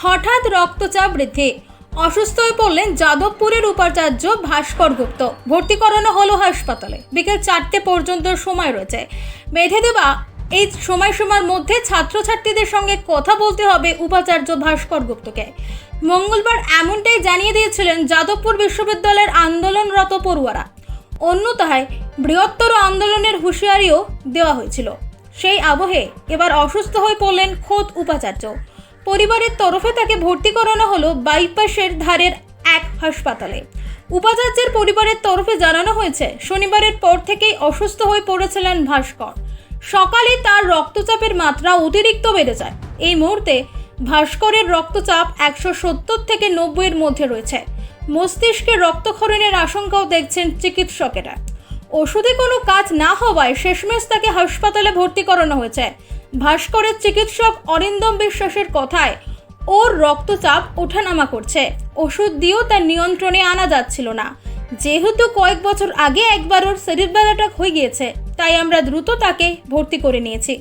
হঠাৎ রক্তচাপ বৃদ্ধি, অসুস্থ হয়ে পড়লেন যাদবপুরের উপাচার্য ভাস্কর গুপ্ত। ভর্তি করানো হলো হাসপাতালে। বিকেল 4টে পর্যন্ত সময় রয়েছে। বেঁধে দেওয়া এই সময়সীমার মধ্যে ছাত্রছাত্রীদের সঙ্গে কথা বলতে হবে উপাচার্য ভাস্কর গুপ্তকে। মঙ্গলবার এমনটাই জানিয়ে দিয়েছিলেন যাদবপুর বিশ্ববিদ্যালয়ের আন্দোলনরত পড়ুয়ারা। অন্যথায় বৃহত্তর আন্দোলনের হুঁশিয়ারিও দেওয়া হয়েছিল। সেই আবহে এবার অসুস্থ হয়ে পড়লেন খোদ উপাচার্য। পরিবারের তরফে তাকে ভর্তি করানো হলো বাইপাসের ধারের এক হাসপাতালে। উপাচার্যের পরিবারের তরফে জানানো হয়েছে, শনিবারের পর থেকেই অসুস্থ হয়ে পড়েছিলেন ভাস্কর। সকালে তার রক্তচাপের মাত্রা অতিরিক্ত বেড়ে যায়। এই মুহূর্তে ভাস্করের রক্তচাপ 170 থেকে 90-এর মধ্যে রয়েছে। মস্তিষ্কে রক্তক্ষরণের আশঙ্কাও দেখছেন চিকিৎসকেরা। ওষুধে কোনো কাজ না হওয়ায় শেষমেশ তাকে হাসপাতালে ভর্তি করানো হয়েছে। ভাস্করের চিকিৎসক অরিন্দম বিশ্বাসের কথায় ওর রক্তচাপ ওঠানামা করছে। ওষুধ দিয়েও তার নিয়ন্ত্রণে আনা যাচ্ছিল না। যেহেতু কয়েক বছর আগে একবার ওর সেরিব্রাল অ্যাটাক হয়ে গিয়েছে, তাই আমরা দ্রুত তাকে ভর্তি করে নিয়েছি।